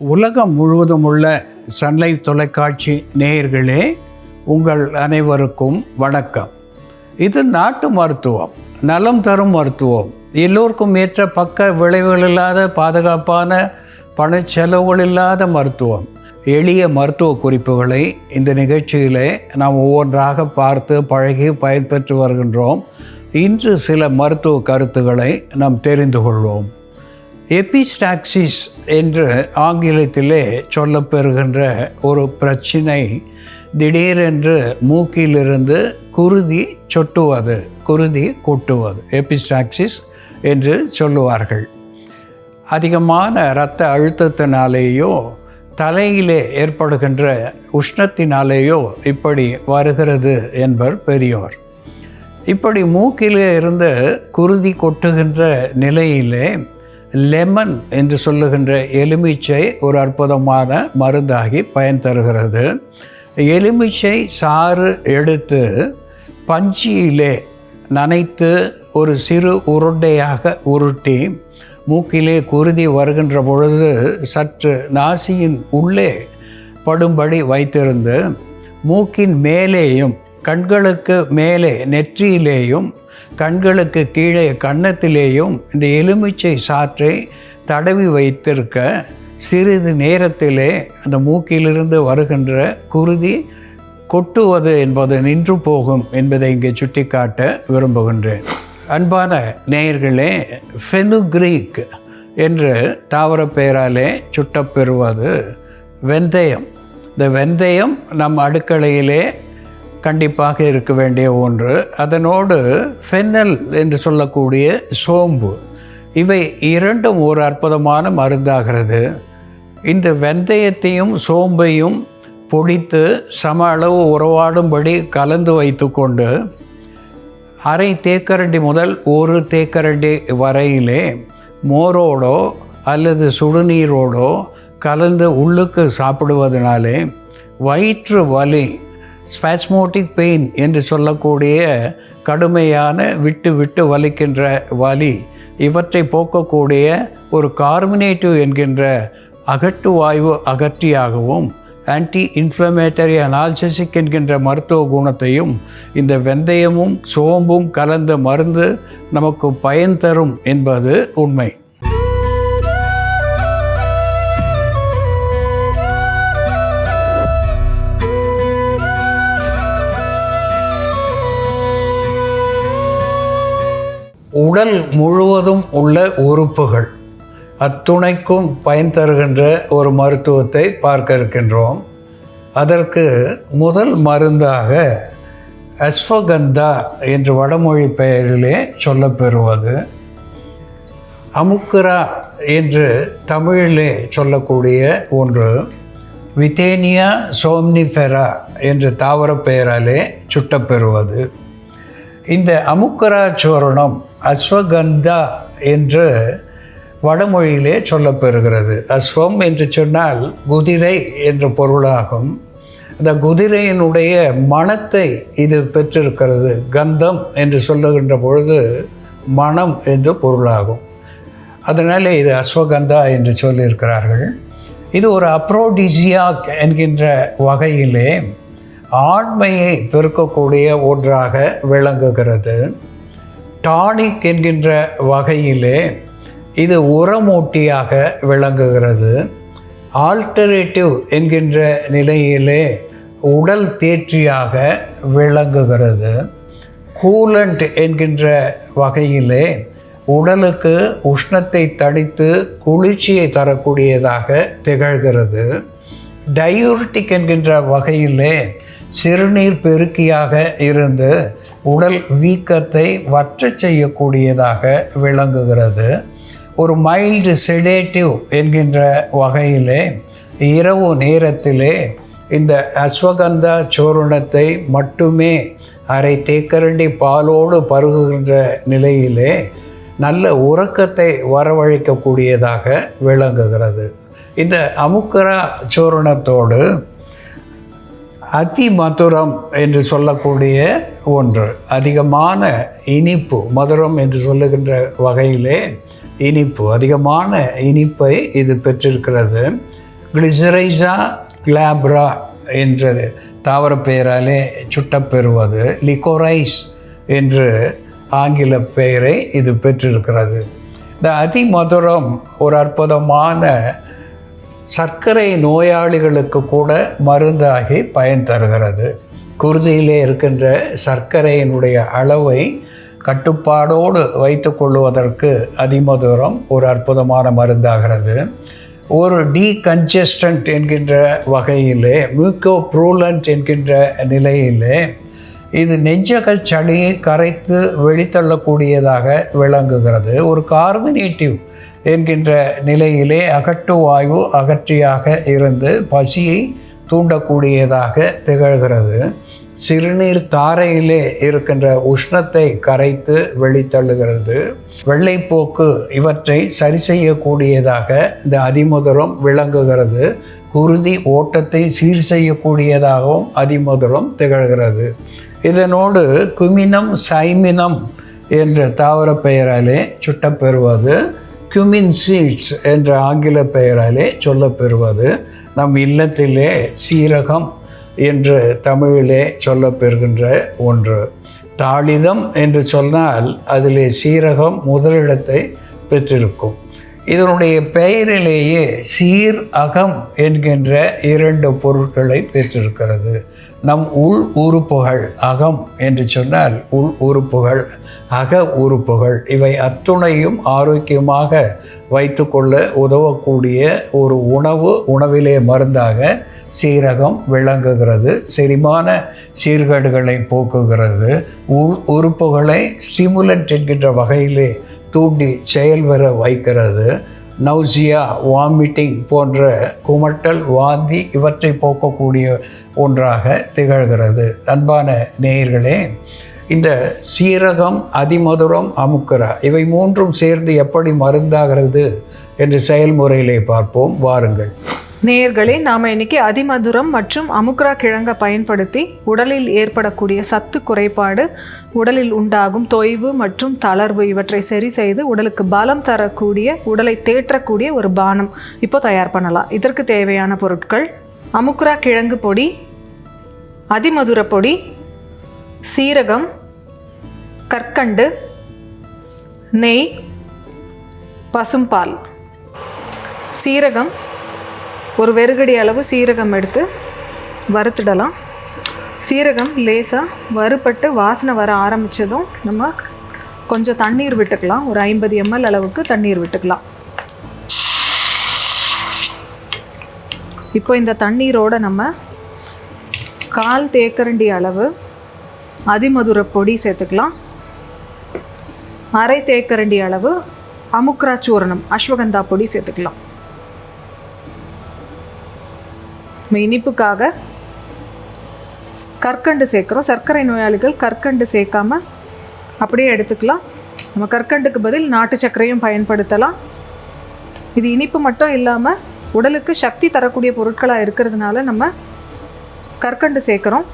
உலகம் முழுவதும் உள்ள சன்லைஃப் தொலைக்காட்சி நேயர்களே, உங்கள் அனைவருக்கும் வணக்கம். இது நாட்டு மருத்துவம், நலம் தரும் மருத்துவம், எல்லோருக்கும் ஏற்ற பக்க விளைவுகள் இல்லாத பாதுகாப்பான பணச்செலவுகள் இல்லாத மருத்துவம். எளிய மருத்துவ குறிப்புகளை இந்த நிகழ்ச்சியிலே நாம் ஒவ்வொன்றாக பார்த்து பழகி பயன்பெற்று வருகின்றோம். இன்று சில மருத்துவ கருத்துக்களை நாம் தெரிந்து கொள்வோம். எபிஸ்டாக்சிஸ் என்று ஆங்கிலத்திலே சொல்லப்பெறுகின்ற ஒரு பிரச்சினை, திடீரென்று மூக்கிலிருந்து குருதி சொட்டுவது, குருதி கொட்டுவது எபிஸ்டாக்சிஸ் என்று சொல்லுவார்கள். அதிகமான இரத்த அழுத்தத்தினாலேயோ தலையிலே ஏற்படுகின்ற உஷ்ணத்தினாலேயோ இப்படி வருகிறது என்பர் பெரியோர். இப்படி மூக்கிலே இருந்து குருதி கொட்டுகின்ற நிலையிலே லெமன் என்று சொல்லுகின்ற எலுமிச்சை ஒரு அற்புதமான மருந்தாகி பயன் தருகிறது. எலுமிச்சை சாறு எடுத்து பஞ்சியிலே நனைத்து ஒரு சிறு உருண்டையாக உருட்டி மூக்கிலே குருதி வருகின்ற பொழுது சற்று நாசியின் உள்ளே படும்படி வைத்திருந்து மூக்கின் மேலேயும் கண்களுக்கு மேலே நெற்றியிலேயும் கண்களுக்கு கீழே கன்னத்திலேயும் இந்த எலுமிச்சை சாற்றை தடவி வைத்திருக்க சிறிது நேரத்திலே அந்த மூக்கிலிருந்து வருகின்ற குருதி கொட்டுவது என்பது நின்று போகும் என்பதை இங்கே சுட்டிக்காட்ட விரும்புகின்றேன். அன்பான நேயர்களே, ஃபெனுக்ரீக் என்று தாவர பெயராலே சுட்டப்பெறுவது வெந்தயம். இந்த வெந்தயம் நம் அடுக்கலையிலே கண்டிப்பாக இருக்க வேண்டிய ஒன்று. அதனோடு ஃபென்னல் என்று சொல்லக்கூடிய சோம்பு, இவை இரண்டும் ஒரு அற்புதமான மருந்தாகிறது. இந்த வெந்தயத்தையும் சோம்பையும் பொடித்து சம அளவு உறவாடும்படி கலந்து வைத்து கொண்டு அரை தேக்கரண்டி முதல் ஒரு தேக்கரண்டி வரையிலே மோரோடோ அல்லது சுடுநீரோடோ கலந்து உள்ளுக்கு சாப்பிடுவதனாலே வயிற்று வலி, ஸ்பாஸ்மோட்டிக் பெயின் என்று சொல்லக்கூடிய கடுமையான விட்டு விட்டு வலிக்கின்ற வலி, இவற்றை போக்கக்கூடிய ஒரு கார்பனேட்டிவ் என்கின்ற அகட்டு வாயு அகற்றியாகவும் ஆன்டி இன்ஃப்ளமேட்டரி அனால்ஜெசிக் என்கின்ற மருத்துவ குணத்தையும் இந்த வெந்தயமும் சோம்பும் கலந்த மருந்து நமக்கு பயன் தரும் என்பது உண்மை. உடல் முழுவதும் உள்ள உறுப்புகள் அத்துணைக்கும் பயன் தருகின்ற ஒரு மருத்துவத்தை பார்க்க இருக்கின்றோம். அதற்கு முதல் மருந்தாக அஸ்வகந்தா என்று வடமொழி பெயரிலே சொல்லப்பெறுவது, அமுக்குரா என்று தமிழிலே சொல்லக்கூடிய ஒன்று, வித்தேனியா சோம்னிஃபெரா என்று தாவர பெயராலே சுட்டப்பெறுவது. இந்த அமுக்குரா சூரணம் அஸ்வகந்தா என்று வடமொழியிலே சொல்லப்பெறுகிறது. அஸ்வம் என்று சொன்னால் குதிரை என்று பொருளாகும். அந்த குதிரையினுடைய மணத்தை இது பெற்றிருக்கிறது. கந்தம் என்று சொல்லுகின்ற பொழுது மணம் என்று பொருளாகும். அதனால் இது அஸ்வகந்தா என்று சொல்லியிருக்கிறார்கள். இது ஒரு அப்ரோடிசியாக் என்கின்ற வகையிலே ஆண்மையை பெருக்கக்கூடிய ஒன்றாக விளங்குகிறது. டானிக் என்கின்ற வகையிலே இது உரமூட்டியாக விளங்குகிறது. ஆல்டர்னேட்டிவ் என்கின்ற நிலையிலே உடல் தேற்றியாக விளங்குகிறது. கூலண்ட் என்கின்ற வகையிலே உடலுக்கு உஷ்ணத்தை தணித்து குளிர்ச்சியை தரக்கூடியதாக திகழ்கிறது. டயூரிட்டிக் என்கின்ற வகையிலே சிறுநீர் பெருக்கியாக இருந்து உடல் வீக்கத்தை வற்ற செய்யக்கூடியதாக விளங்குகிறது. ஒரு மைல்டு செடேட்டிவ் என்கின்ற வகையிலே இரவு நேரத்திலே இந்த அஸ்வகந்தா சூரணத்தை மட்டுமே அரை தேக்கரண்டி பாலோடு பருகுகின்ற நிலையிலே நல்ல உறக்கத்தை வரவழைக்கக்கூடியதாக விளங்குகிறது. இந்த அமுக்குரா சூரணத்தோடு அதிமதுரம் என்று சொல்லக்கூடிய ஒன்று, அதிகமான இனிப்பு, மதுரம் என்று சொல்லுகின்ற வகையிலே இனிப்பு, அதிகமான இனிப்பை இது பெற்றிருக்கிறது. கிளிசரைசா கிளாப்ரா என்ற தாவர பெயராலே சுட்டப்பெறுவது லிகோரைஸ் என்று ஆங்கில பெயரை இது பெற்றிருக்கிறது. இந்த அதிமதுரம் ஒரு அற்புதமான சர்க்கரை நோயாளிகளுக்கு கூட மருந்தாகி பயன் தருகிறது. குருதியிலே இருக்கின்ற சர்க்கரையினுடைய அளவை கட்டுப்பாடோடு வைத்து கொள்வதற்கு அதிமதுரம் ஒரு அற்புதமான மருந்தாகிறது. ஒரு டீகன்ஜஸ்டன்ட் என்கின்ற வகையிலே, மியூக்கோப்ரூலண்ட் என்கின்ற நிலையிலே இது நெஞ்சக சளியை கரைத்து வெளித்தள்ளக்கூடியதாக விளங்குகிறது. ஒரு கார்பனேட்டிவ் என்கின்ற நிலையிலே அகட்டு வாயு அகற்றியாக இருந்து பசியை தூண்டக்கூடியதாக திகழ்கிறது. சிறுநீர் தாரையிலே இருக்கின்ற உஷ்ணத்தை கரைத்து வெளித்தள்ளுகிறது. வெள்ளைப்போக்கு இவற்றை சரி செய்யக்கூடியதாக இந்த அதிமதுரம் விளங்குகிறது. குருதி ஓட்டத்தை சீர் செய்யக்கூடியதாகவும் அதிமதுரம் திகழ்கிறது. இதனோடு குமினம் சைமினம் என்ற தாவர பெயராலே சுட்டப்பெறுவது குமின் சீட்ஸ் என்ற ஆங்கில பெயராலே சொல்லப்பெறுவது நம் இல்லத்திலே சீரகம் என்று தமிழிலே சொல்லப்பெறுகின்ற ஒன்று. தாளிதம் என்று சொன்னால் அதிலே சீரகம் முதலிடத்தை பெற்றிருக்கும். இதனுடைய பெயரிலேயே சீர் அகம் என்கின்ற 2 பொருட்களை பெற்றிருக்கிறது. நம் உள் உறுப்புகள், அகம் என்று சொன்னால் உள் உறுப்புகள், அக உறுப்புகள், இவை அத்துணையும் ஆரோக்கியமாக வைத்து கொள்ள உதவக்கூடிய ஒரு உணவிலே மருந்தாக சீரகம் விளங்குகிறது. செரிமான சீர்கேடுகளை போக்குகிறது. உள் உறுப்புகளை ஸ்டிமுலண்ட் என்கின்ற வகையிலே தூண்டி செயல்பெற வைக்கிறது. நௌசியா, வாமிட்டிங் போன்ற குமட்டல், வாந்தி இவற்றை போக்கக்கூடிய ஒன்றாக திகழ்கிறது. அன்பான நேயர்களே, இந்த சீரகம், அதிமதுரம், அமுக்கரா இவை 3ம் சேர்ந்து எப்படி மருந்தாகிறது என்று செயல்முறையிலே பார்ப்போம். வாருங்கள் நேயர்களே, நாம் இன்னைக்கு அதிமதுரம் மற்றும் அமுக்ரா கிழங்கை பயன்படுத்தி உடலில் ஏற்படக்கூடிய சத்து குறைபாடு, உடலில் உண்டாகும் தொய்வு மற்றும் தளர்வு இவற்றை சரி செய்து உடலுக்கு பலம் தரக்கூடிய, உடலை தேற்றக்கூடிய ஒரு பானம் இப்போ தயார் பண்ணலாம். இதற்கு தேவையான பொருட்கள்: அமுக்ரா கிழங்கு பொடி, அதிமதுர பொடி, சீரகம், கற்கண்டு, நெய், பசும்பால். சீரகம் ஒரு வெறுகடி அளவு சீரகம் எடுத்து வறுத்துடலாம். சீரகம் லேசாக வறுபட்டு வாசனை வர ஆரம்பித்ததும் நம்ம கொஞ்சம் தண்ணீர் விட்டுக்கலாம். ஒரு 50 ml அளவுக்கு தண்ணீர் விட்டுக்கலாம். இப்போ இந்த தண்ணீரோடு நம்ம 1/4 தேக்கரண்டி அளவு அதிமதுர பொடி சேர்த்துக்கலாம். 1/2 தேக்கரண்டி அளவு அமுக்ரா சூரணம், அஸ்வகந்தா பொடி சேர்த்துக்கலாம். இனிப்புக்காக கற்கண்டு சேர்க்குறோம். சர்க்கரை நோயாளிகள் கற்கண்டு சேர்க்காம அப்படியே எடுத்துக்கலாம். நம்ம கற்கண்டுக்கு பதில் நாட்டு சர்க்கரையும் பயன்படுத்தலாம். இது இனிப்பு மட்டும் இல்லாமல் உடலுக்கு சக்தி தரக்கூடிய பொருட்களாக இருக்கிறதுனால நம்ம கற்கண்டு சேர்க்குறோம்.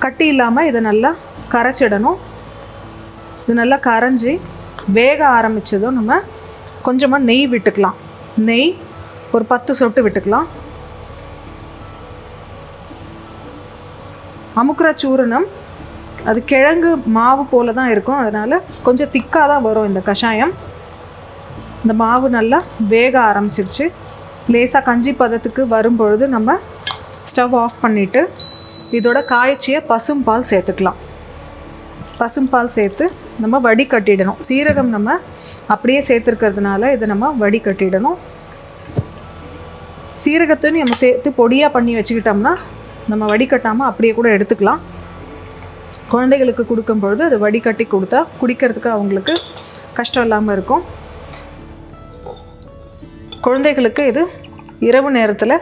கட்டி இல்லாமல் இதை நல்லா கரைச்சிடணும். இது நல்லா கரைஞ்சி வேக ஆரம்பித்ததும் நம்ம கொஞ்சமாக நெய் விட்டுக்கலாம். நெய் ஒரு 10 சொட்டு விட்டுக்கலாம். அமுக்ரா சூரணம் அது கிழங்கு மாவு போல தான் இருக்கும், அதனால் கொஞ்சம் திக்காக தான் வரும் இந்த கஷாயம். இந்த மாவு நல்லா வேக ஆரம்பிச்சிருச்சு. லேசாக கஞ்சி பதத்துக்கு வரும்பொழுது நம்ம ஸ்டவ் ஆஃப் பண்ணிவிட்டு இதோட காய்ச்சிய பசும்பால் சேர்த்துக்கலாம். பசும்பால் சேர்த்து நம்ம வடிகட்டிடணும். சீரகம் நம்ம அப்படியே சேர்த்துருக்கிறதுனால இதை நம்ம வடிகட்டிடணும். சீரகத்தையும் நம்ம சேர்த்து பொடியாக பண்ணி வச்சுக்கிட்டோம்னா நம்ம வடிகட்டாமல் அப்படியே கூட எடுத்துக்கலாம். குழந்தைகளுக்கு கொடுக்கும் பொழுது அது வடிகட்டி கொடுத்தா குடிக்கிறதுக்கு அவங்களுக்கு கஷ்டம் இல்லாமல் இருக்கும். குழந்தைகளுக்கு இது இரவு நேரத்தில்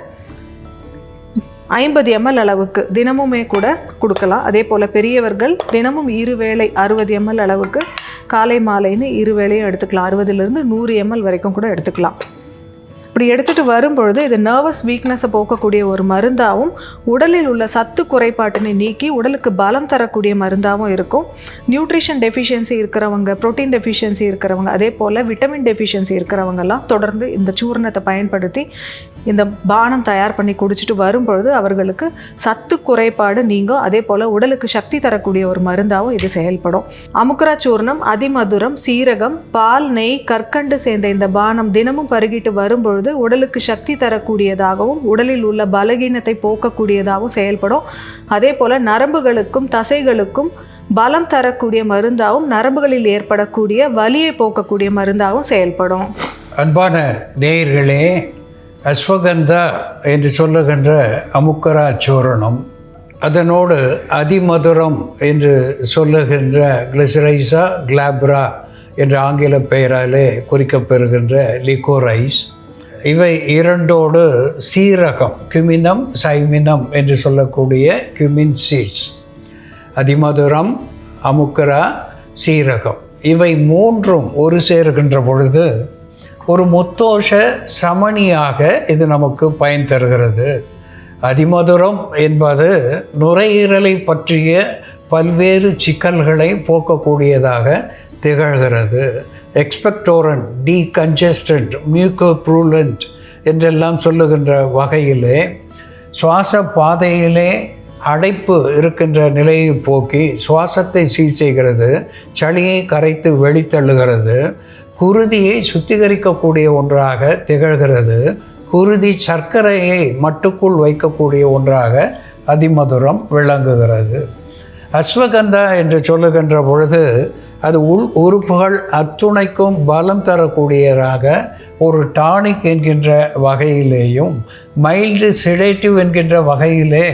50 ml அளவுக்கு தினமுமே கூட கொடுக்கலாம். அதே போல் பெரியவர்கள் தினமும் 2 வேளை 60 ml அளவுக்கு காலை மாலைன்னு 2 வேளையும் எடுத்துக்கலாம். 60லேருந்து 100 ml வரைக்கும் கூட எடுத்துக்கலாம். இப்படி எடுத்துகிட்டு வரும்பொழுது இது நர்வஸ் வீக்னஸை போக்கக்கூடிய ஒரு மருந்தாகவும் உடலில் உள்ள சத்து குறைபாட்டினை நீக்கி உடலுக்கு பலம் தரக்கூடிய மருந்தாகவும் இருக்கும். நியூட்ரிஷன் டெஃபிஷியன்சி இருக்கிறவங்க, ப்ரோட்டீன் டெஃபிஷியன்சி இருக்கிறவங்க, அதே போல் விட்டமின் டெஃபிஷியன்சி இருக்கிறவங்கெல்லாம் தொடர்ந்து இந்த சூர்ணத்தை பயன்படுத்தி இந்த பானம் தயார் பண்ணி குடிச்சிட்டு வரும்பொழுது அவர்களுக்கு சத்து குறைபாடு நீங்கும். அதே போல் உடலுக்கு சக்தி தரக்கூடிய ஒரு மருந்தாகவும் இது செயல்படும். அமுக்குரா சூர்ணம், அதிமதுரம், சீரகம், பால், நெய், கற்கண்டு சேர்ந்த இந்த பானம் தினமும் பருகிட்டு வரும்பொழுது உடலுக்கு சக்தி தரக்கூடியதாகவும் உடலில் உள்ள பலகீனத்தை போக்கக்கூடியதாகவும் செயல்படும். அதே போல் நரம்புகளுக்கும் தசைகளுக்கும் பலம் தரக்கூடிய மருந்தாகவும் நரம்புகளில் ஏற்படக்கூடிய வலியை போக்கக்கூடிய மருந்தாகவும் செயல்படும். அன்பான நேயர்களே, அஸ்வகந்தா என்று சொல்லுகின்ற அமுக்கரா சூரணம், அதனோடு அதிமதுரம் என்று சொல்லுகின்ற கிளிசரைசா கிளாப்ரா என்ற ஆங்கில பெயராலே குறிக்கப்பெறுகின்ற லிகோரைஸ், இவை இரண்டோடு சீரகம், கியூமினம், சைமினம் என்று சொல்லக்கூடிய கியூமின் சீட்ஸ், அதிமதுரம், அமுக்கரா, சீரகம், இவை மூன்றும் ஒரு சேருகின்ற பொழுது ஒரு முத்தோஷ சமணியாக இது நமக்கு பயன் தருகிறது. அதிமதுரம் என்பது நுரையீரலை பற்றிய பல்வேறு சிக்கல்களை போக்கக்கூடியதாக திகழ்கிறது. எக்ஸ்பெக்டோரண்ட், டீகன்ஜஸ்டன்ட், மியூக்கோப்ரூலண்ட் என்றெல்லாம் சொல்லுகின்ற வகையிலே சுவாச பாதையிலே அடைப்பு இருக்கின்ற நிலையை போக்கி சுவாசத்தை சீர் செய்கிறது, சளியை கரைத்து வெளித்தள்ளுகிறது, குருதியை சுத்திகரிக்கக்கூடிய ஒன்றாக திகழ்கிறது, குருதி சர்க்கரையை மட்டுக்குள் வைக்கக்கூடிய ஒன்றாக அதிமதுரம் விளங்குகிறது. அஸ்வகந்தா என்று சொல்லுகின்ற பொழுது அது உள் உறுப்புகள் அத்துணைக்கும் பலம் தரக்கூடியதாக ஒரு டானிக் என்கின்ற வகையிலேயும் மைல்டு செடேட்டிவ் என்கின்ற வகையிலே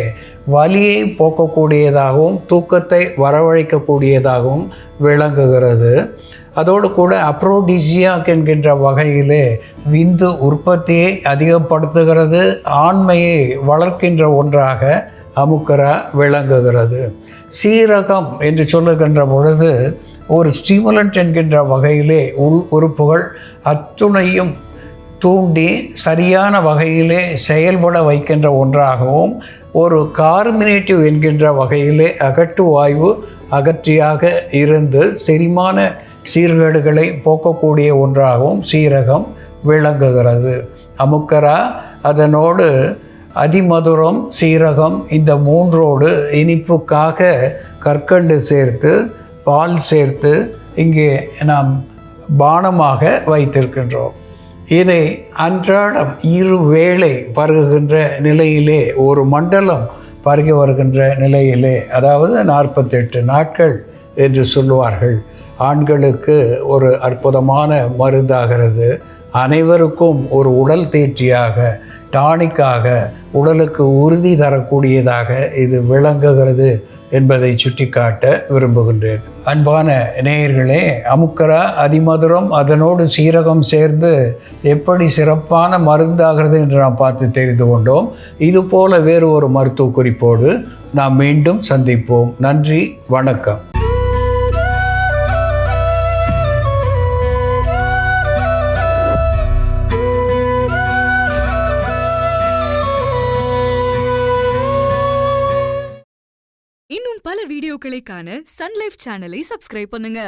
வலியை போக்கக்கூடியதாகவும் தூக்கத்தை வரவழைக்கக்கூடியதாகவும் விளங்குகிறது. அதோடு கூட அப்ரோடிசியாக் என்கின்ற வகையிலே விந்து உற்பத்தியை அதிகப்படுத்துகிறது, ஆண்மையை வளர்க்கின்ற ஒன்றாக அமுக்கரா விளங்குகிறது. சீரகம் என்று சொல்லுகின்ற பொழுது ஒரு ஸ்டிமுலண்ட் என்கின்ற வகையிலே உள் உறுப்புகள் அத்துணையும் தூண்டி சரியான வகையிலே செயல்பட வைக்கின்ற ஒன்றாகவும், ஒரு கார்மினேட்டிவ் என்கின்ற வகையிலே அகட்டு வாயு அகற்றியாக இருந்து செரிமான சீர்கேடுகளை போக்கக்கூடிய ஒன்றாகவும் சீரகம் விளங்குகிறது. அமுக்கரா, அதனோடு அதிமதுரம், சீரகம், இந்த மூன்றோடு இனிப்புக்காக கற்கண்டு சேர்த்து பால் சேர்த்து இங்கே நாம் பானமாக வைத்திருக்கின்றோம். இதை அன்றாடம் இருவேளை பருகுகின்ற நிலையிலே, ஒரு மண்டலம் பருகி வருகின்ற நிலையிலே, அதாவது 48 நாட்கள் என்று சொல்லுவார்கள், ஆண்களுக்கு ஒரு அற்புதமான மருந்தாகிறது. அனைவருக்கும் ஒரு உடல் தேற்றியாக, டானிக்காக, உடலுக்கு உறுதி தரக்கூடியதாக இது விளங்குகிறது என்பதை சுட்டிக்காட்ட விரும்புகின்றேன். அன்பான நேயர்களே, அமுக்கரா, அதிமதுரம், அதனோடு சீரகம் சேர்ந்து எப்படி சிறப்பான மருந்தாகிறது என்று நாம் பார்த்து தெரிந்து கொண்டோம். இதுபோல வேறு ஒரு மருத்துவ குறிப்போடு நாம் மீண்டும் சந்திப்போம். நன்றி, வணக்கம். இன்னும் பல வீடியோக்களை காண சன் லைஃப் சேனலை சப்ஸ்கிரைப் பண்ணுங்க.